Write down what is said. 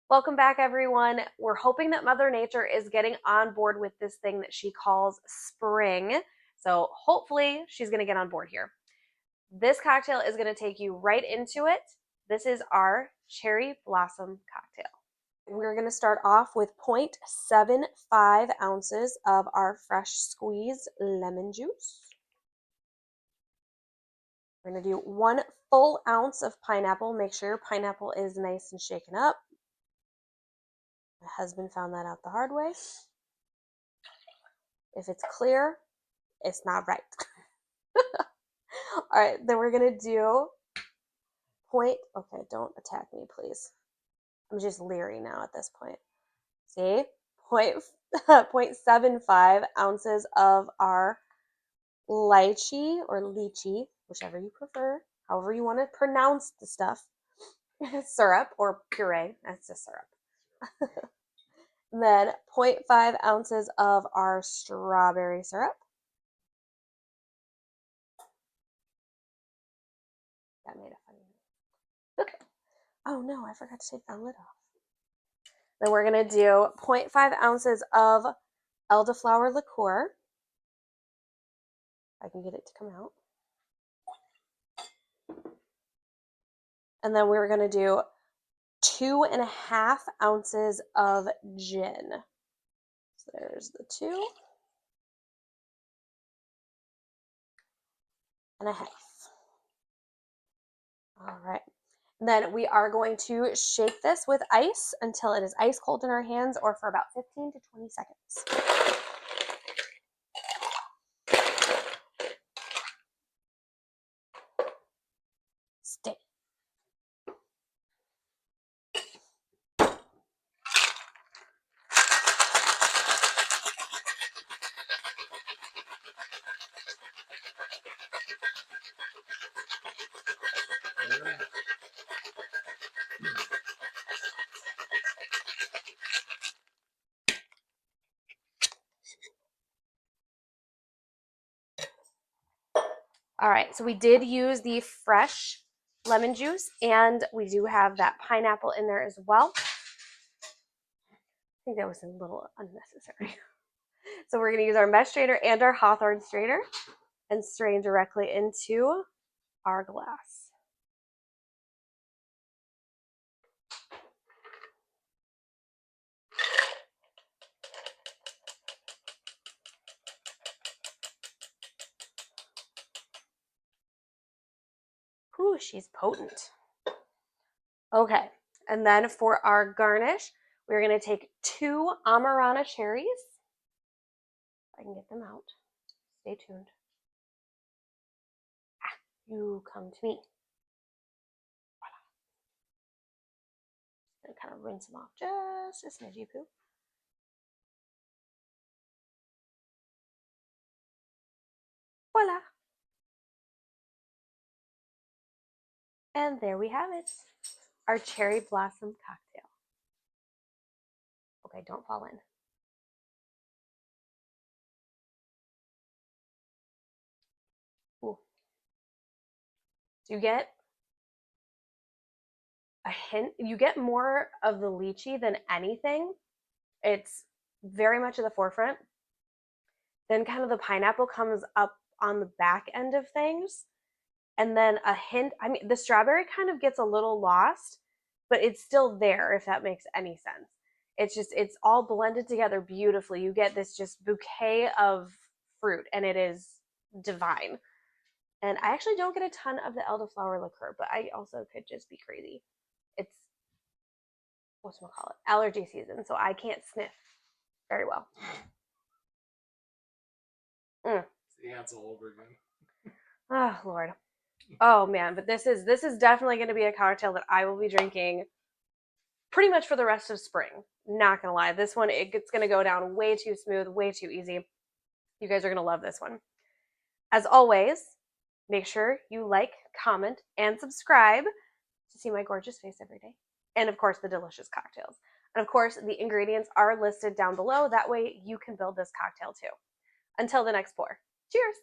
Welcome back, everyone. We're hoping that Mother Nature is getting on board with this thing that she calls spring. So hopefully she's going to get on board here. This cocktail is going to take you right into it. This is our cherry blossom cocktail. We're going to start off with 0.75 ounces of our fresh squeezed lemon juice. We're going to do 1 full ounce of pineapple. Make sure your pineapple is nice and shaken up. My husband found that out the hard way. If it's clear, it's not right. All right, then we're going to do okay, don't attack me, please. I'm just leery now at this point. See? 0.75 ounces of our lychee or lychee, whichever you prefer, however you want to pronounce the stuff, syrup or puree. That's just syrup. Then 0.5 ounces of our strawberry syrup. That made a funny noise. Oh no, I forgot to take that lid off. Then we're going to do 0.5 ounces of Elderflower Liqueur. If I can get it to come out. And then we're going to do 2.5 ounces of gin. So there's the 2.5. All right. Then we are going to shake this with ice until it is ice cold in our hands, or for about 15 to 20 seconds. Stay. All right, so we did use the fresh lemon juice, and we do have that pineapple in there as well. I think that was a little unnecessary. So we're going to use our mesh strainer and our Hawthorne strainer and strain directly into our glass. Ooh, she's potent. Okay, and then for our garnish, we're going to take 2 Amarena cherries. If I can get them out. Stay tuned. You come to me. Voila. Gonna kind of rinse them off just a smidgy poo. Voila. And there we have it. Our cherry blossom cocktail. Okay, don't fall in. Ooh. So you get a hint, you get more of the lychee than anything. It's very much at the forefront. Then kind of the pineapple comes up on the back end of things. And then a hint, I mean, the strawberry kind of gets a little lost, but it's still there, if that makes any sense. It's all blended together beautifully. You get this just bouquet of fruit, and it is divine. And I actually don't get a ton of the elderflower liqueur, but I also could just be crazy. It's, whatchamacallit, allergy season, so I can't sniff very well. See, that's all over again. Oh, Lord. Oh, man, but this is definitely going to be a cocktail that I will be drinking pretty much for the rest of spring. Not going to lie. This one, it's going to go down way too smooth, way too easy. You guys are going to love this one. As always, make sure you like, comment, and subscribe to see my gorgeous face every day. And of course, the delicious cocktails. And of course, the ingredients are listed down below. That way you can build this cocktail too. Until the next pour. Cheers!